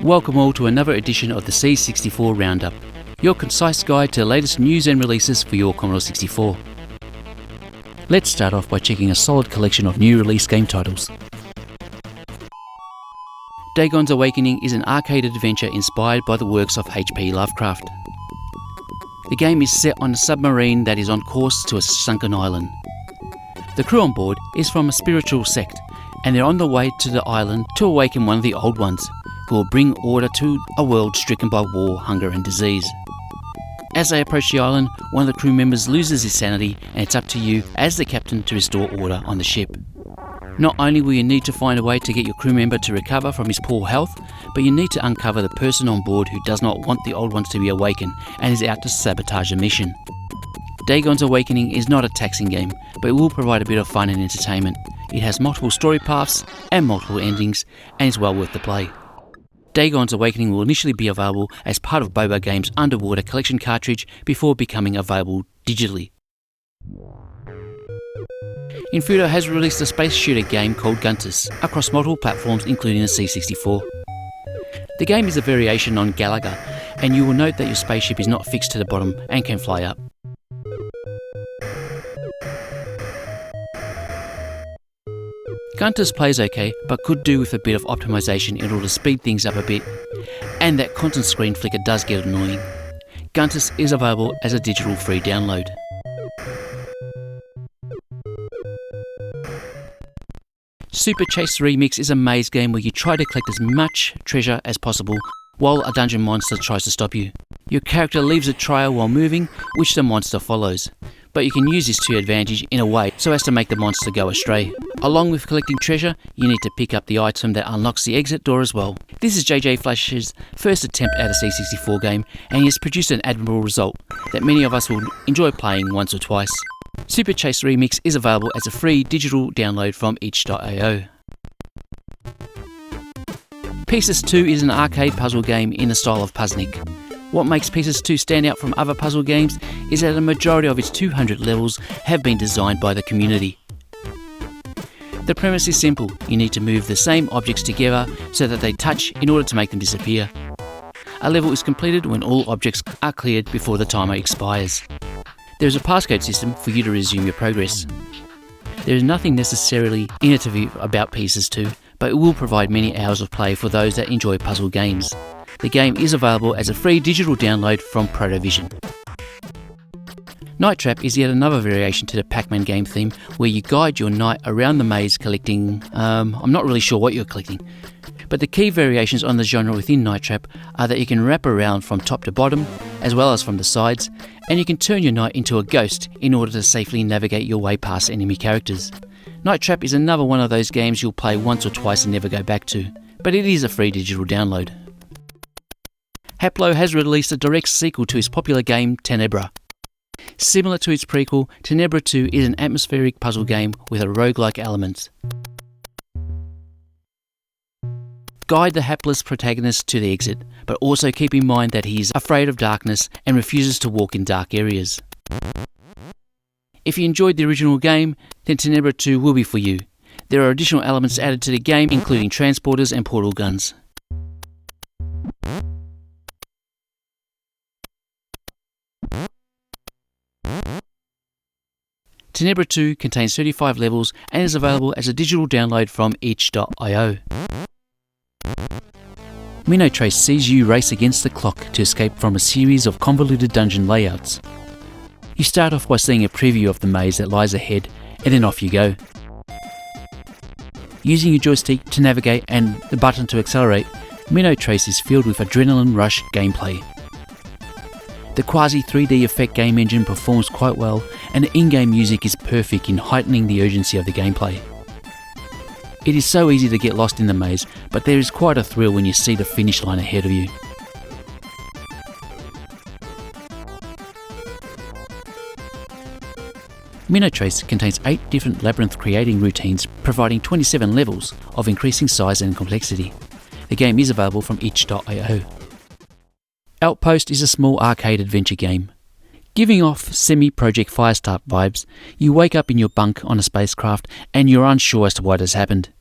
Welcome all to another edition of the C64 Roundup, your concise guide to the latest news and releases for your Commodore 64. Let's start off by checking a solid collection of new release game titles. Dagon's Awakening is an arcade adventure inspired by the works of H.P. Lovecraft. The game is set on a submarine that is on course to a sunken island. The crew on board is from a spiritual sect, and they're on the way to the island to awaken one of the old ones, who will bring order to a world stricken by war, hunger and disease. As they approach the island, one of the crew members loses his sanity, and it's up to you as the captain to restore order on the ship. Not only will you need to find a way to get your crew member to recover from his poor health, but you need to uncover the person on board who does not want the old ones to be awakened and is out to sabotage the mission. Dagon's Awakening is not a taxing game, but it will provide a bit of fun and entertainment. It has multiple story paths and multiple endings, and is well worth the play. Dagon's Awakening will initially be available as part of Bobo Games' Underwater Collection cartridge before becoming available digitally. Infuto has released a space shooter game called Guntus across multiple platforms including the C64. The game is a variation on Galaga, and you will note that your spaceship is not fixed to the bottom and can fly up. Guntus plays okay, but could do with a bit of optimization in order to speed things up a bit, and that constant screen flicker does get annoying. Guntus is available as a digital free download. Super Chase Remix is a maze game where you try to collect as much treasure as possible while a dungeon monster tries to stop you. Your character leaves a trail while moving, which the monster follows, but you can use this to your advantage in a way so as to make the monster go astray. Along with collecting treasure, you need to pick up the item that unlocks the exit door as well. This is JJ Flash's first attempt at a C64 game, and he has produced an admirable result that many of us will enjoy playing once or twice. Super Chase Remix is available as a free digital download from itch.io. Pieces 2 is an arcade puzzle game in the style of Puzznik. What makes Pieces 2 stand out from other puzzle games is that a majority of its 200 levels have been designed by the community. The premise is simple: you need to move the same objects together so that they touch in order to make them disappear. A level is completed when all objects are cleared before the timer expires. There is a passcode system for you to resume your progress. There is nothing necessarily innovative about Pieces 2, but it will provide many hours of play for those that enjoy puzzle games. The game is available as a free digital download from Protovision. Night Trap is yet another variation to the Pac-Man game theme, where you guide your knight around the maze collecting... I'm not really sure what you're collecting. But the key variations on the genre within Night Trap are that you can wrap around from top to bottom, as well as from the sides, and you can turn your knight into a ghost in order to safely navigate your way past enemy characters. Night Trap is another one of those games you'll play once or twice and never go back to, but it is a free digital download. Haplo has released a direct sequel to his popular game Tenebra. Similar to its prequel, Tenebra 2 is an atmospheric puzzle game with a roguelike element. Guide the hapless protagonist to the exit, but also keep in mind that he is afraid of darkness and refuses to walk in dark areas. If you enjoyed the original game, then Tenebra 2 will be for you. There are additional elements added to the game, including transporters and portal guns. Tenebra 2 contains 35 levels and is available as a digital download from itch.io. Minotrace sees you race against the clock to escape from a series of convoluted dungeon layouts. You start off by seeing a preview of the maze that lies ahead, and then off you go. Using your joystick to navigate and the button to accelerate, Minotrace is filled with adrenaline rush gameplay. The quasi 3D effect game engine performs quite well, and the in-game music is perfect in heightening the urgency of the gameplay. It is so easy to get lost in the maze, but there is quite a thrill when you see the finish line ahead of you. Minotrace contains 8 different labyrinth creating routines, providing 27 levels of increasing size and complexity. The game is available from itch.io. Outpost is a small arcade adventure game. Giving off semi-Project Firestart vibes, you wake up in your bunk on a spacecraft and you're unsure as to what has happened.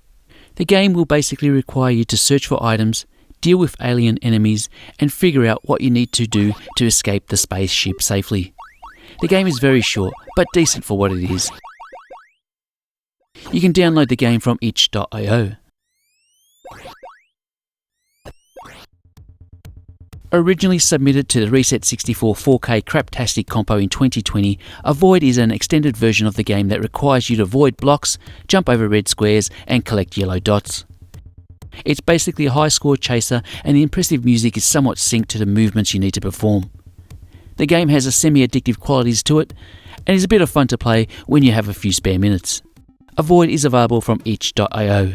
The game will basically require you to search for items, deal with alien enemies, and figure out what you need to do to escape the spaceship safely. The game is very short, but decent for what it is. You can download the game from itch.io. Originally submitted to the Reset 64 4K Craptastic Compo in 2020, Avoid is an extended version of the game that requires you to avoid blocks, jump over red squares, and collect yellow dots. It's basically a high-score chaser, and the impressive music is somewhat synced to the movements you need to perform. The game has a semi-addictive qualities to it, and is a bit of fun to play when you have a few spare minutes. Avoid is available from itch.io.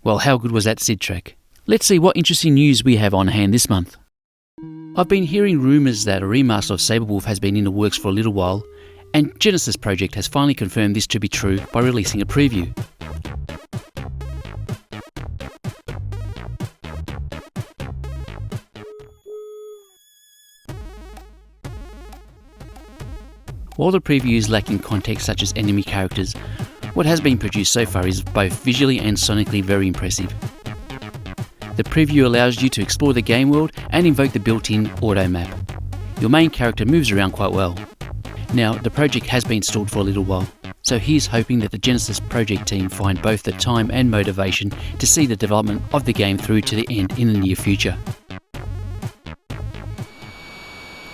Well, how good was that SID track? Let's see what interesting news we have on hand this month. I've been hearing rumours that a remaster of Sabrewulf has been in the works for a little while, and Genesis Project has finally confirmed this to be true by releasing a preview. While the preview is lacking context such as enemy characters, what has been produced so far is both visually and sonically very impressive. The preview allows you to explore the game world and invoke the built-in auto map. Your main character moves around quite well. Now, the project has been stalled for a little while, so here's hoping that the Genesis Project team find both the time and motivation to see the development of the game through to the end in the near future.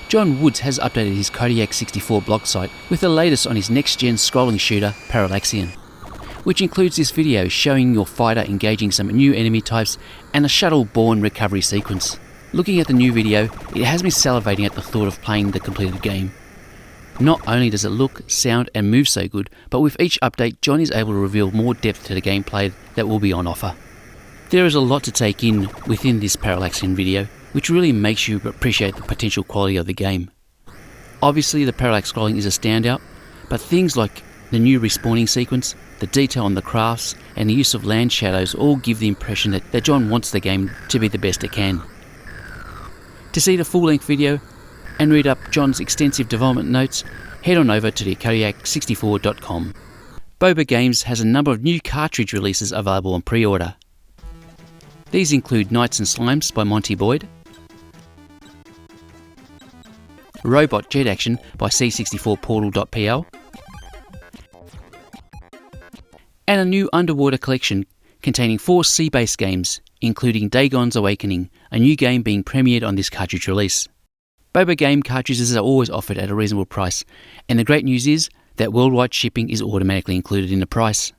John Woods has updated his Kodiak 64 blog site with the latest on his next-gen scrolling shooter, Parallaxian, which includes this video showing your fighter engaging some new enemy types and a shuttle-borne recovery sequence. Looking at the new video, it has me salivating at the thought of playing the completed game. Not only does it look, sound and move so good, but with each update John is able to reveal more depth to the gameplay that will be on offer. There is a lot to take in within this Parallaxian video, which really makes you appreciate the potential quality of the game. Obviously the parallax scrolling is a standout, but things like the new respawning sequence, the detail on the crafts, and the use of land shadows all give the impression that John wants the game to be the best it can. To see the full-length video and read up John's extensive development notes, head on over to the Kodiak64.com. Boba Games has a number of new cartridge releases available on pre-order. These include Knights and Slimes by Monty Boyd, Robot Jet Action by C64 Portal.pl, and a new underwater collection containing 4 sea-based games, including Dagon's Awakening, a new game being premiered on this cartridge release. Boba Game cartridges are always offered at a reasonable price, and the great news is that worldwide shipping is automatically included in the price.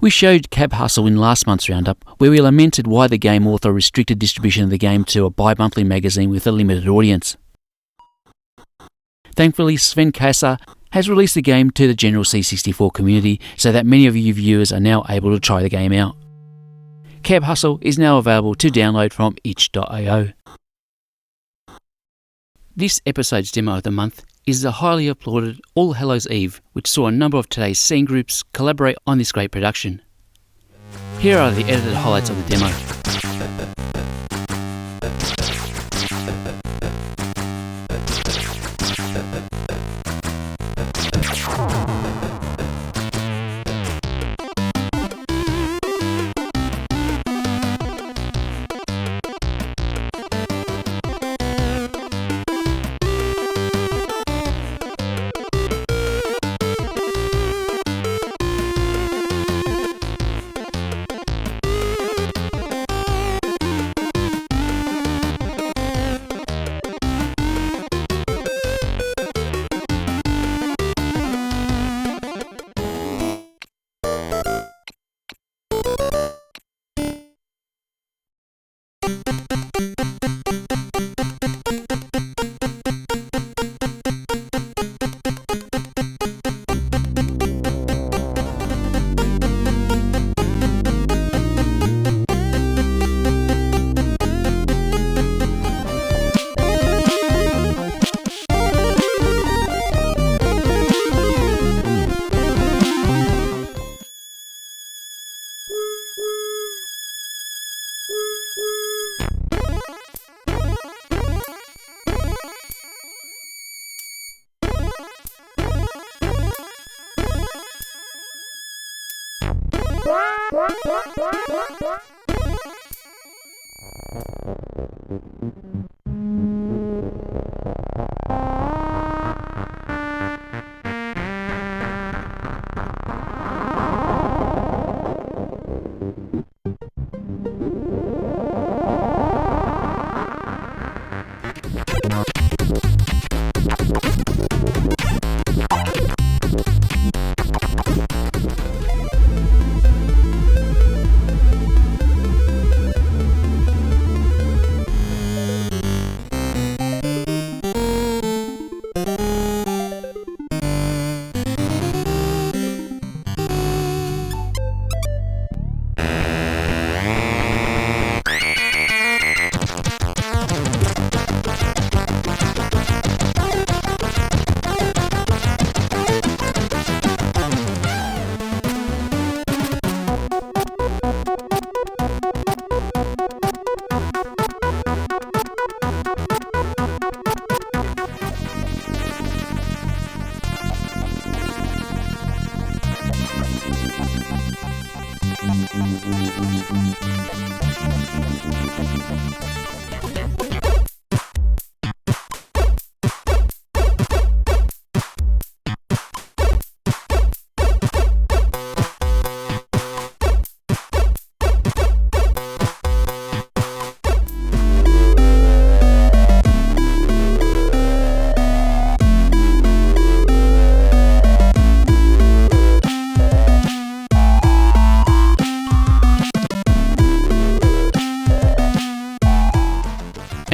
We showed Cab Hustle in last month's roundup, where we lamented why the game author restricted distribution of the game to a bi-monthly magazine with a limited audience. Thankfully, Sven Kasa has released the game to the general C64 community so that many of you viewers are now able to try the game out. Cab Hustle is now available to download from itch.io. This episode's demo of the month is the highly applauded All Hallows Eve, which saw a number of today's scene groups collaborate on this great production. Here are the edited highlights of the demo.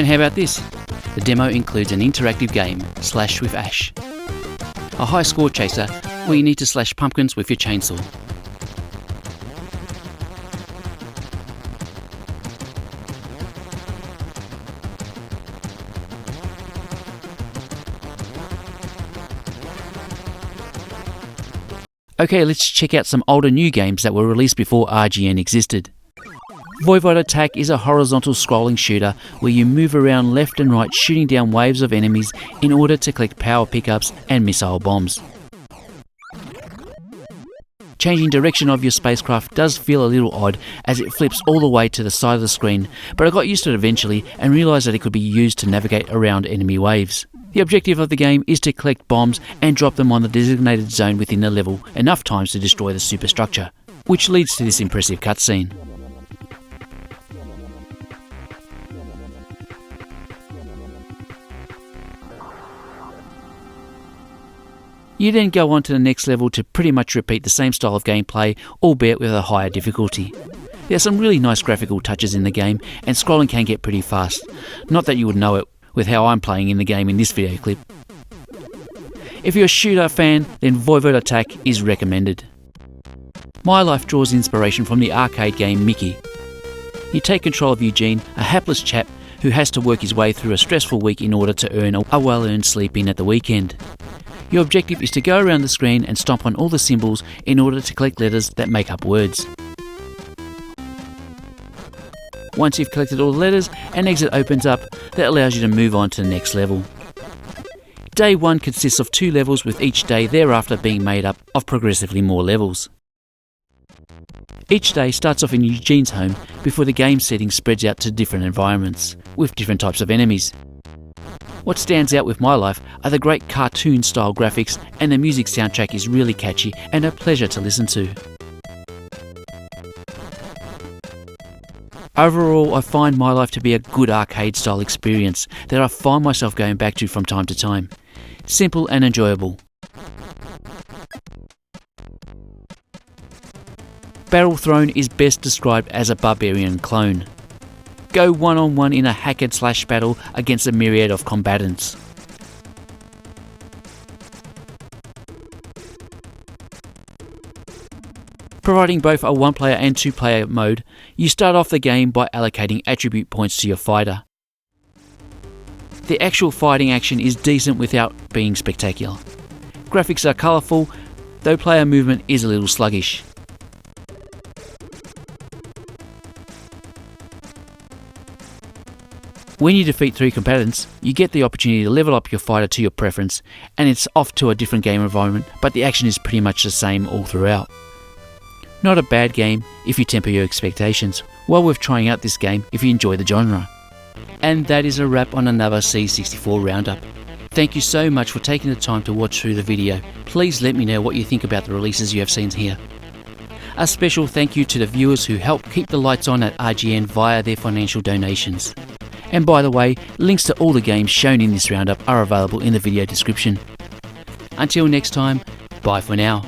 And how about this? The demo includes an interactive game, Slash with Ash. A high score chaser where you need to slash pumpkins with your chainsaw. Okay, let's check out some older new games that were released before RGN existed. Voivod Attack is a horizontal scrolling shooter where you move around left and right shooting down waves of enemies in order to collect power pickups and missile bombs. Changing direction of your spacecraft does feel a little odd as it flips all the way to the side of the screen, but I got used to it eventually and realised that it could be used to navigate around enemy waves. The objective of the game is to collect bombs and drop them on the designated zone within the level enough times to destroy the superstructure, which leads to this impressive cutscene. You then go on to the next level to pretty much repeat the same style of gameplay, albeit with a higher difficulty. There are some really nice graphical touches in the game, and scrolling can get pretty fast. Not that you would know it with how I'm playing in the game in this video clip. If you're a shooter fan, then Voivod Attack is recommended. My Life draws inspiration from the arcade game Mickey. You take control of Eugene, a hapless chap who has to work his way through a stressful week in order to earn a well-earned sleep in at the weekend. Your objective is to go around the screen and stomp on all the symbols in order to collect letters that make up words. Once you've collected all the letters, an exit opens up that allows you to move on to the next level. Day 1 consists of 2 levels, with each day thereafter being made up of progressively more levels. Each day starts off in Eugene's home before the game setting spreads out to different environments, with different types of enemies. What stands out with My Life are the great cartoon-style graphics, and the music soundtrack is really catchy and a pleasure to listen to. Overall, I find My Life to be a good arcade-style experience that I find myself going back to from time to time. Simple and enjoyable. Barrel Throne is best described as a barbarian clone. Go one-on-one in a hack-and-slash battle against a myriad of combatants. Providing both a 1-player and 2-player mode, you start off the game by allocating attribute points to your fighter. The actual fighting action is decent without being spectacular. Graphics are colourful, though player movement is a little sluggish. When you defeat 3 combatants, you get the opportunity to level up your fighter to your preference, and it's off to a different game environment, but the action is pretty much the same all throughout. Not a bad game if you temper your expectations. Well worth trying out this game if you enjoy the genre. And that is a wrap on another C64 roundup. Thank you so much for taking the time to watch through the video. Please let me know what you think about the releases you have seen here. A special thank you to the viewers who help keep the lights on at RGN via their financial donations. And by the way, links to all the games shown in this roundup are available in the video description. Until next time, bye for now.